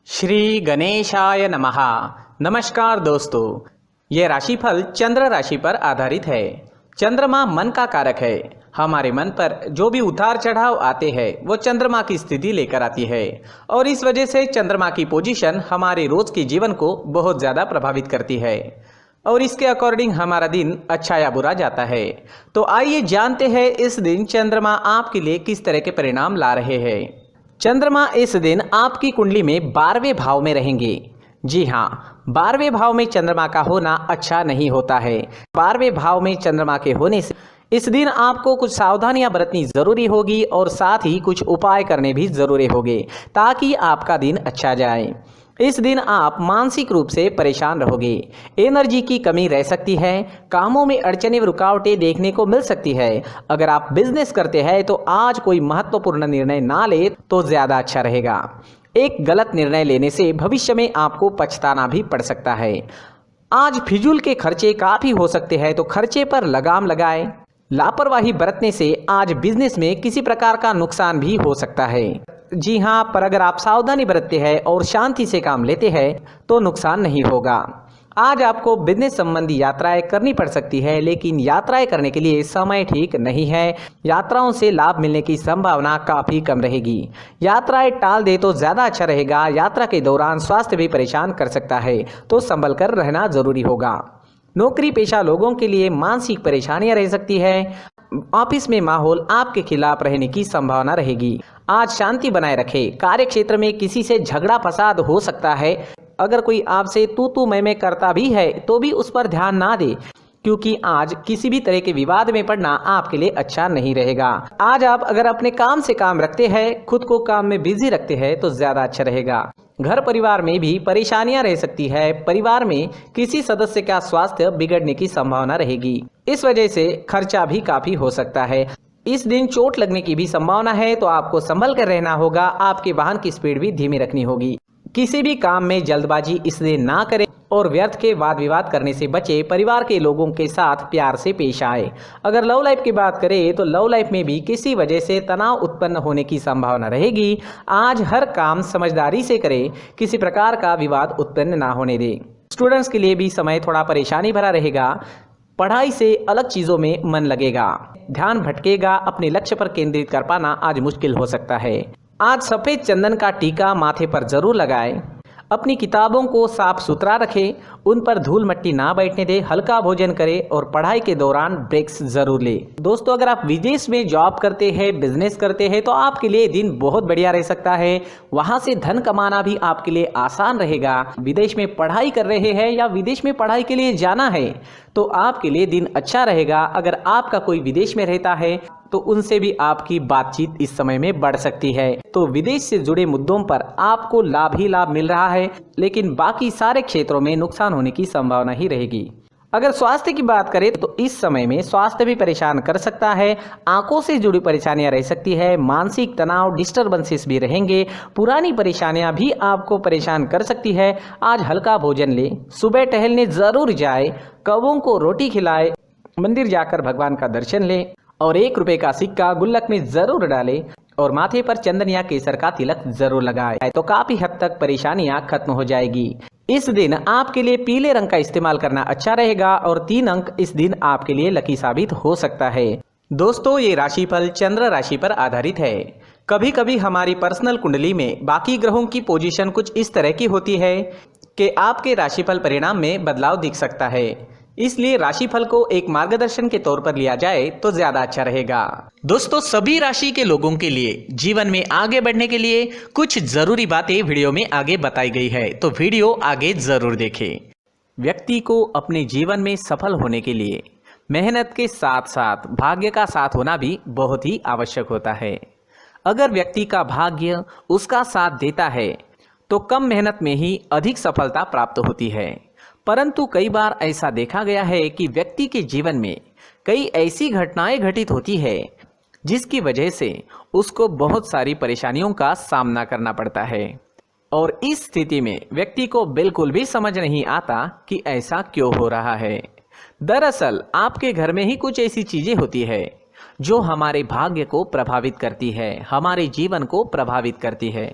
श्री गणेशाय नमः। नमस्कार दोस्तों, ये राशिफल चंद्र राशि पर आधारित है। चंद्रमा मन का कारक है। हमारे मन पर जो भी उतार चढ़ाव आते हैं वो चंद्रमा की स्थिति लेकर आती है और इस वजह से चंद्रमा की पोजीशन हमारे रोज के जीवन को बहुत ज़्यादा प्रभावित करती है और इसके अकॉर्डिंग हमारा दिन अच्छा या बुरा जाता है। तो आइए जानते हैं इस दिन चंद्रमा आपके लिए किस तरह के परिणाम ला रहे हैं। चंद्रमा इस दिन आपकी कुंडली में 12वें भाव में रहेंगे। जी हाँ, 12वें भाव में चंद्रमा का होना अच्छा नहीं होता है। 12वें भाव में चंद्रमा के होने से इस दिन आपको कुछ सावधानियां बरतनी जरूरी होगी और साथ ही कुछ उपाय करने भी जरूरी होंगे ताकि आपका दिन अच्छा जाए। इस दिन आप मानसिक रूप से परेशान रहोगे, एनर्जी की कमी रह सकती है, कामों में अड़चनें रुकावटें देखने को मिल सकती है। अगर आप बिजनेस करते हैं तो आज कोई महत्वपूर्ण निर्णय ना ले तो ज़्यादा अच्छा रहेगा। एक गलत निर्णय लेने से भविष्य में आपको पछताना भी पड़ सकता है। आज फिजूल के खर्चे काफ़ी हो सकते हैं, तो खर्चे पर लगाम लगाएं। लापरवाही बरतने से आज बिजनेस में किसी प्रकार का नुकसान भी हो सकता है। जी हाँ, पर अगर आप सावधानी बरतते हैं और शांति से काम लेते हैं तो नुकसान नहीं होगा। आज आपको बिजनेस संबंधी यात्राएं करनी पड़ सकती है, लेकिन यात्राएं करने के लिए समय ठीक नहीं है। यात्राओं से लाभ मिलने की संभावना काफ़ी कम रहेगी। यात्राएं टाल दे तो ज़्यादा अच्छा रहेगा। यात्रा के दौरान स्वास्थ्य भी परेशान कर सकता है, तो संभल कर रहना जरूरी होगा। नौकरी पेशा लोगों के लिए मानसिक परेशानियां रह सकती है। ऑफिस में माहौल आपके खिलाफ रहने की संभावना रहेगी। आज शांति बनाए रखें। कार्य क्षेत्र में किसी से झगड़ा फसाद हो सकता है। अगर कोई आपसे तू मैं करता भी है तो भी उस पर ध्यान ना दे, क्योंकि आज किसी भी तरह के विवाद में पड़ना आपके लिए अच्छा नहीं रहेगा। आज आप अगर अपने काम से काम रखते हैं, खुद को काम में बिजी रखते हैं तो ज्यादा अच्छा रहेगा। घर परिवार में भी परेशानियां रह सकती है। परिवार में किसी सदस्य का स्वास्थ्य बिगड़ने की संभावना रहेगी। इस वजह से खर्चा भी काफी हो सकता है। इस दिन चोट लगने की भी संभावना है, तो आपको संभल कर रहना होगा। आपके वाहन की स्पीड भी धीमी रखनी होगी। किसी भी काम में जल्दबाजी इस दिन ना करें और व्यर्थ के वाद विवाद करने से बचे। परिवार के लोगों के साथ प्यार से पेश आए। अगर लव लाइफ की बात करें तो लव लाइफ में भी किसी वजह से तनाव उत्पन्न होने की संभावना रहेगी। आज हर काम समझदारी से करें, किसी प्रकार का विवाद उत्पन्न ना होने दें। स्टूडेंट्स के लिए भी समय थोड़ा परेशानी भरा रहेगा। पढ़ाई से अलग चीज़ों में मन लगेगा, ध्यान भटकेगा। अपने लक्ष्य पर केंद्रित कर पाना आज मुश्किल हो सकता है। आज सफ़ेद चंदन का टीका माथे पर जरूर लगाएं। अपनी किताबों को साफ सुथरा रखें, उन पर धूल मिट्टी ना बैठने दें। हल्का भोजन करें और पढ़ाई के दौरान ब्रेक्स जरूर लें। दोस्तों, अगर आप विदेश में जॉब करते हैं, बिजनेस करते हैं तो आपके लिए दिन बहुत बढ़िया रह सकता है। वहां से धन कमाना भी आपके लिए आसान रहेगा। विदेश में पढ़ाई कर रहे हैं या विदेश में पढ़ाई के लिए जाना है तो आपके लिए दिन अच्छा रहेगा। अगर आपका कोई विदेश में रहता है तो उनसे भी आपकी बातचीत इस समय में बढ़ सकती है। तो विदेश से जुड़े मुद्दों पर आपको लाभ ही लाभ मिल रहा है, लेकिन बाकी सारे क्षेत्रों में नुकसान होने की संभावना ही रहेगी। अगर स्वास्थ्य की बात करें तो इस समय में स्वास्थ्य भी परेशान कर सकता है। आंखों से जुड़ी परेशानियां रह सकती है। मानसिक तनाव, डिस्टर्बेंसेस भी रहेंगे। पुरानी परेशानियां भी आपको परेशान कर सकती है। आज हल्का भोजन ले, सुबह टहलने जरूर जाए, कौवों को रोटी खिलाए, मंदिर जाकर भगवान का दर्शन लें और 1 रुपए का सिक्का गुल्लक में जरूर डालें और माथे पर चंदन या केसर का तिलक जरूर लगाएं, तो काफी हद तक परेशानियां खत्म हो जाएगी। इस दिन आपके लिए पीले रंग का इस्तेमाल करना अच्छा रहेगा और 3 अंक इस दिन आपके लिए लकी साबित हो सकता है। दोस्तों, ये राशिफल चंद्र राशि पर आधारित है। कभी कभी हमारी पर्सनल कुंडली में बाकी ग्रहों की पोजीशन कुछ इस तरह की होती है कि आपके राशिफल परिणाम में बदलाव दिख सकता है। इसलिए राशिफल को एक मार्गदर्शन के तौर पर लिया जाए तो ज्यादा अच्छा रहेगा। दोस्तों, सभी राशि के लोगों के लिए जीवन में आगे बढ़ने के लिए कुछ जरूरी बातें वीडियो में आगे बताई गई है, तो वीडियो आगे जरूर देखें। व्यक्ति को अपने जीवन में सफल होने के लिए मेहनत के साथ साथ भाग्य का साथ होना भी बहुत ही आवश्यक होता है। अगर व्यक्ति का भाग्य उसका साथ देता है तो कम मेहनत में ही अधिक सफलता प्राप्त होती है। परंतु कई बार ऐसा देखा गया है कि व्यक्ति के जीवन में कई ऐसी घटनाएं घटित होती है जिसकी वजह से उसको बहुत सारी परेशानियों का सामना करना पड़ता है और इस स्थिति में व्यक्ति को बिल्कुल भी समझ नहीं आता कि ऐसा क्यों हो रहा है। दरअसल आपके घर में ही कुछ ऐसी चीजें होती है जो हमारे भाग्य को प्रभावित करती है, हमारे जीवन को प्रभावित करती है।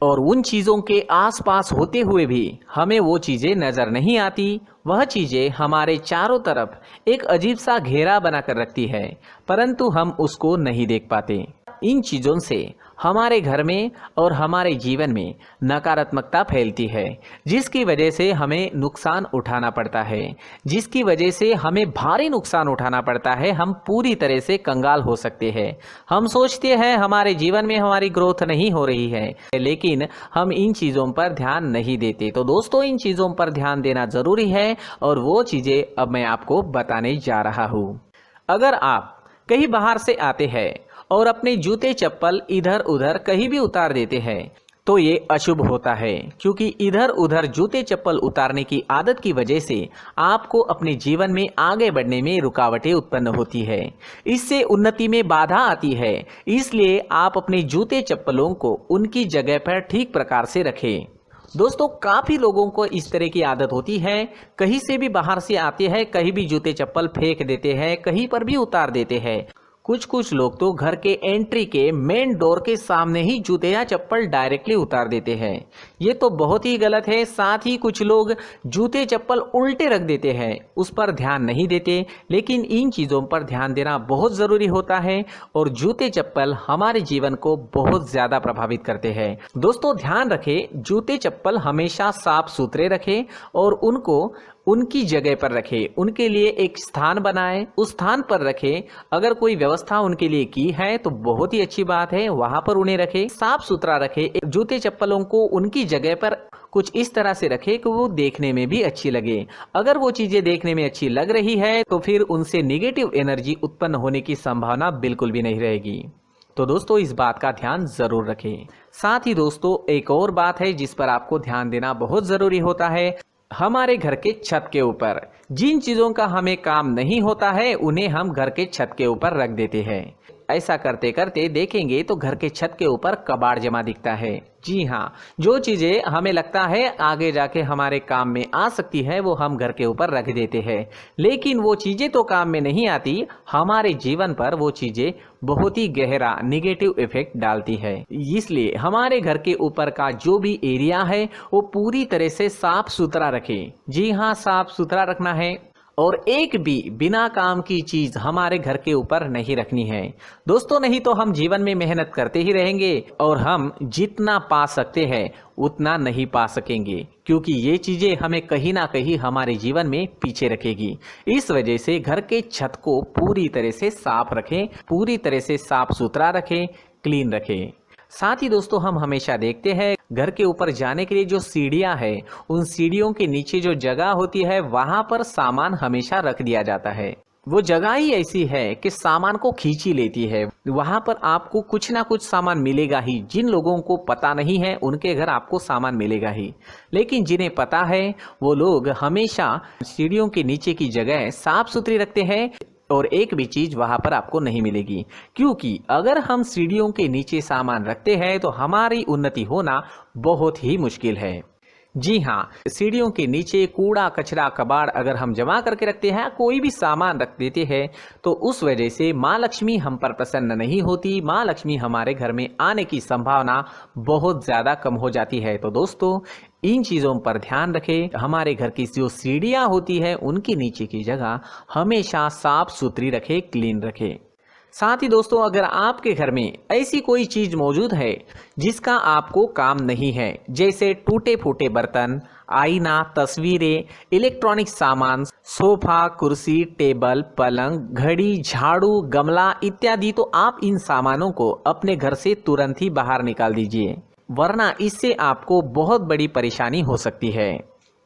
और उन चीज़ों के आसपास होते हुए भी हमें वो चीज़ें नज़र नहीं आती। वह चीज़ें हमारे चारों तरफ एक अजीब सा घेरा बनाकर रखती है, परंतु हम उसको नहीं देख पाते। इन चीज़ों से हमारे घर में और हमारे जीवन में नकारात्मकता फैलती है, जिसकी वजह से हमें नुकसान उठाना पड़ता है, जिसकी वजह से हमें भारी नुकसान उठाना पड़ता है। हम पूरी तरह से कंगाल हो सकते हैं। हम सोचते हैं हमारे जीवन में हमारी ग्रोथ नहीं हो रही है, लेकिन हम इन चीज़ों पर ध्यान नहीं देते। तो दोस्तों, इन चीज़ों पर ध्यान देना ज़रूरी है और वो चीज़ें अब मैं आपको बताने जा रहा हूँ। अगर आप कहीं बाहर से आते हैं और अपने जूते चप्पल इधर उधर कहीं भी उतार देते हैं तो ये अशुभ होता है, क्योंकि इधर उधर जूते चप्पल उतारने की आदत की वजह से आपको अपने जीवन में आगे बढ़ने में रुकावटें उत्पन्न होती है। इससे उन्नति में बाधा आती है। इसलिए आप अपने जूते चप्पलों को उनकी जगह पर ठीक प्रकार से रखें। दोस्तों, काफ़ी लोगों को इस तरह की आदत होती है, कहीं से भी बाहर से आते हैं, कहीं भी जूते चप्पल फेंक देते हैं, कहीं पर भी उतार देते हैं। कुछ लोग तो घर के एंट्री के मेन डोर के सामने ही जूते या चप्पल डायरेक्टली उतार देते हैं। ये तो बहुत ही गलत है। साथ ही कुछ लोग जूते चप्पल उल्टे रख देते हैं, उस पर ध्यान नहीं देते। लेकिन इन चीज़ों पर ध्यान देना बहुत ज़रूरी होता है और जूते चप्पल हमारे जीवन को बहुत ज़्यादा प्रभावित करते हैं। दोस्तों, ध्यान रखें, जूते चप्पल हमेशा साफ सुथरे रखें और उनको उनकी जगह पर रखें। उनके लिए एक स्थान बनाएं, उस स्थान पर रखें। अगर कोई व्यवस्था उनके लिए की है तो बहुत ही अच्छी बात है, वहां पर उन्हें रखें, साफ सुथरा रखें। जूते चप्पलों को उनकी जगह पर कुछ इस तरह से रखें कि वो देखने में भी अच्छी लगे। अगर वो चीजें देखने में अच्छी लग रही है तो फिर उनसे निगेटिव एनर्जी उत्पन्न होने की संभावना बिल्कुल भी नहीं रहेगी। तो दोस्तों, इस बात का ध्यान जरूर रखें। साथ ही दोस्तों, एक और बात है जिस पर आपको ध्यान देना बहुत जरूरी होता है। हमारे घर के छत के ऊपर जिन चीज़ों का हमें काम नहीं होता है उन्हें हम घर के छत के ऊपर रख देते हैं। ऐसा करते करते देखेंगे तो घर के छत के ऊपर कबाड़ जमा दिखता है। जी हाँ, जो चीज़ें हमें लगता है आगे जाके हमारे काम में आ सकती है वो हम घर के ऊपर रख देते हैं, लेकिन वो चीज़ें तो काम में नहीं आती। हमारे जीवन पर वो चीज़ें बहुत ही गहरा निगेटिव इफेक्ट डालती है। इसलिए हमारे घर के ऊपर का जो भी एरिया है वो पूरी तरह से साफ सुथरा रखें। जी हाँ, साफ सुथरा रखना है और एक भी बिना काम की चीज हमारे घर के ऊपर नहीं रखनी है। दोस्तों, नहीं तो हम जीवन में मेहनत करते ही रहेंगे और हम जितना पा सकते हैं उतना नहीं पा सकेंगे, क्योंकि ये चीजें हमें कहीं ना कहीं हमारे जीवन में पीछे रखेगी। इस वजह से घर के छत को पूरी तरह से साफ रखें, पूरी तरह से साफ सुथरा रखें, क्लीन रखें। साथ ही दोस्तों, हम हमेशा देखते हैं घर के ऊपर जाने के लिए जो सीढ़ियां है, उन सीढ़ियों के नीचे जो जगह होती है वहां पर सामान हमेशा रख दिया जाता है। वो जगह ही ऐसी है कि सामान को खींची लेती है। वहां पर आपको कुछ ना कुछ सामान मिलेगा ही। जिन लोगों को पता नहीं है उनके घर आपको सामान मिलेगा ही, लेकिन जिन्हें पता है वो लोग हमेशा सीढ़ियों के नीचे की जगह साफ सुथरी रखते हैं और एक भी चीज वहां पर आपको नहीं मिलेगी। क्योंकि अगर हम सीढ़ियों के नीचे सामान रखते हैं तो हमारी उन्नति होना बहुत ही मुश्किल है। जी हाँ, सीढ़ियों के नीचे कूड़ा कचरा कबाड़ अगर हम जमा करके रखते हैं, कोई भी सामान रख देते हैं, तो उस वजह से माँ लक्ष्मी हम पर प्रसन्न नहीं होती। माँ लक्ष्मी हमारे घर में आने की संभावना बहुत ज़्यादा कम हो जाती है। तो दोस्तों, इन चीज़ों पर ध्यान रखें। हमारे घर की जो सीढ़ियाँ होती है उनकी नीचे की जगह हमेशा साफ सुथरी रखें, क्लीन रखें। साथ ही दोस्तों, अगर आपके घर में ऐसी कोई चीज मौजूद है जिसका आपको काम नहीं है, जैसे टूटे फूटे बर्तन, आईना, तस्वीरें, इलेक्ट्रॉनिक सामान, सोफा, कुर्सी, टेबल, पलंग, घड़ी, झाड़ू, गमला इत्यादि, तो आप इन सामानों को अपने घर से तुरंत ही बाहर निकाल दीजिए, वरना इससे आपको बहुत बड़ी परेशानी हो सकती है।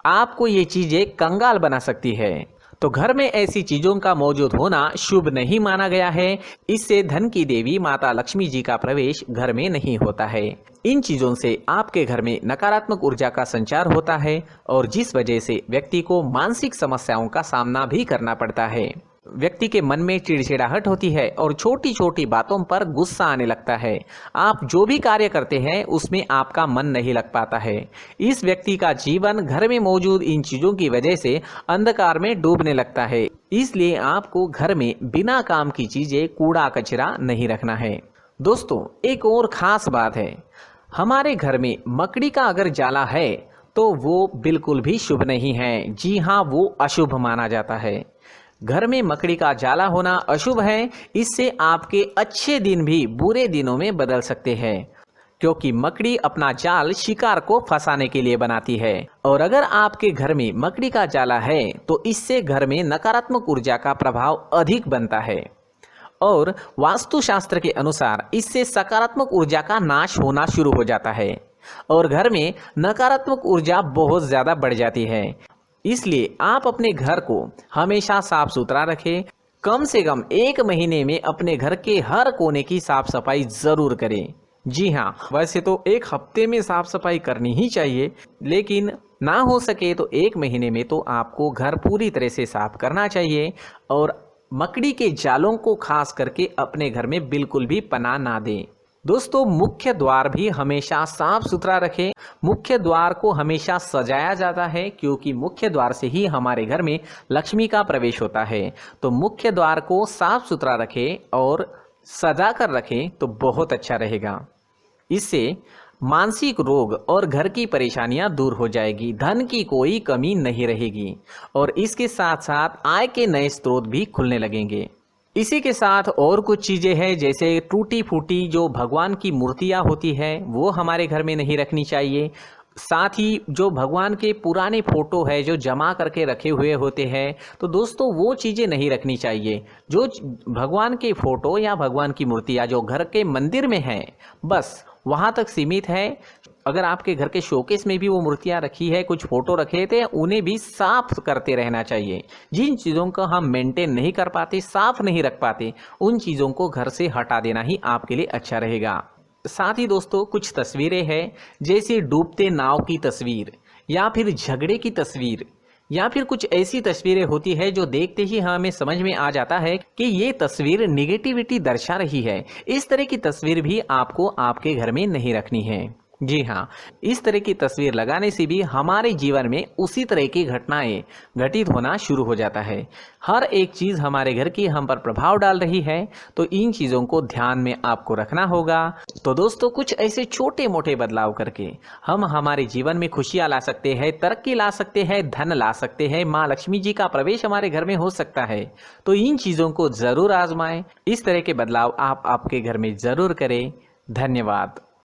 आपको ये चीजें कंगाल बना सकती है। तो घर में ऐसी चीजों का मौजूद होना शुभ नहीं माना गया है। इससे धन की देवी माता लक्ष्मी जी का प्रवेश घर में नहीं होता है। इन चीजों से आपके घर में नकारात्मक ऊर्जा का संचार होता है और जिस वजह से व्यक्ति को मानसिक समस्याओं का सामना भी करना पड़ता है। व्यक्ति के मन में चिड़चिड़ाहट होती है और छोटी छोटी बातों पर गुस्सा आने लगता है। आप जो भी कार्य करते हैं उसमें आपका मन नहीं लग पाता है। इस व्यक्ति का जीवन घर में मौजूद इन चीजों की वजह से अंधकार में डूबने लगता है। इसलिए आपको घर में बिना काम की चीजें, कूड़ा कचरा नहीं रखना है। दोस्तों, एक और खास बात है, हमारे घर में मकड़ी का अगर जाला है तो वो बिल्कुल भी शुभ नहीं है। जी हाँ, वो अशुभ माना जाता है। घर में मकड़ी का जाला होना अशुभ है। इससे आपके अच्छे दिन भी बुरे दिनों में बदल सकते हैं, क्योंकि मकड़ी अपना जाल शिकार को फंसाने के लिए बनाती है। और अगर आपके घर में मकड़ी का जाला है तो इससे घर में नकारात्मक ऊर्जा का प्रभाव अधिक बनता है और वास्तुशास्त्र के अनुसार इससे सकारात्मक ऊर्जा का नाश होना शुरू हो जाता है और घर में नकारात्मक ऊर्जा बहुत ज़्यादा बढ़ जाती है। इसलिए आप अपने घर को हमेशा साफ सुथरा रखें। कम से कम 1 महीने में अपने घर के हर कोने की साफ सफाई ज़रूर करें। जी हाँ, वैसे तो 1 हफ्ते में साफ सफाई करनी ही चाहिए, लेकिन ना हो सके तो 1 महीने में तो आपको घर पूरी तरह से साफ करना चाहिए और मकड़ी के जालों को खास करके अपने घर में बिल्कुल भी पनाह ना दें। दोस्तों, मुख्य द्वार भी हमेशा साफ सुथरा रखें। मुख्य द्वार को हमेशा सजाया जाता है, क्योंकि मुख्य द्वार से ही हमारे घर में लक्ष्मी का प्रवेश होता है। तो मुख्य द्वार को साफ सुथरा रखें और सजा कर रखें तो बहुत अच्छा रहेगा। इससे मानसिक रोग और घर की परेशानियां दूर हो जाएगी, धन की कोई कमी नहीं रहेगी और इसके साथ साथ आय के नए स्रोत भी खुलने लगेंगे। इसी के साथ और कुछ चीज़ें हैं, जैसे टूटी फूटी जो भगवान की मूर्तियां होती है वो हमारे घर में नहीं रखनी चाहिए। साथ ही जो भगवान के पुराने फोटो है जो जमा करके रखे हुए होते हैं, तो दोस्तों वो चीज़ें नहीं रखनी चाहिए। जो भगवान के फोटो या भगवान की मूर्तियाँ जो घर के मंदिर में हैं, बस वहाँ तक सीमित है। अगर आपके घर के शोकेस में भी वो मूर्तियाँ रखी है, कुछ फोटो रखे थे, उन्हें भी साफ करते रहना चाहिए। जिन चीज़ों को हम मेंटेन नहीं कर पाते, साफ नहीं रख पाते, उन चीज़ों को घर से हटा देना ही आपके लिए अच्छा रहेगा। साथ ही दोस्तों, कुछ तस्वीरें हैं, जैसे डूबते नाव की तस्वीर या फिर झगड़े की तस्वीर या फिर कुछ ऐसी तस्वीरें होती है जो देखते ही हमें समझ में आ जाता है कि ये तस्वीर निगेटिविटी दर्शा रही है। इस तरह की तस्वीर भी आपको आपके घर में नहीं रखनी है। जी हाँ, इस तरह की तस्वीर लगाने से भी हमारे जीवन में उसी तरह की घटनाएं घटित होना शुरू हो जाता है। हर एक चीज़ हमारे घर की हम पर प्रभाव डाल रही है, तो इन चीज़ों को ध्यान में आपको रखना होगा। तो दोस्तों, कुछ ऐसे छोटे मोटे बदलाव करके हम हमारे जीवन में खुशियाँ ला सकते हैं, तरक्की ला सकते हैं, धन ला सकते हैं, माँ लक्ष्मी जी का प्रवेश हमारे घर में हो सकता है। तो इन चीज़ों को ज़रूर आजमाएं। इस तरह के बदलाव आप आपके घर में ज़रूर करें। धन्यवाद।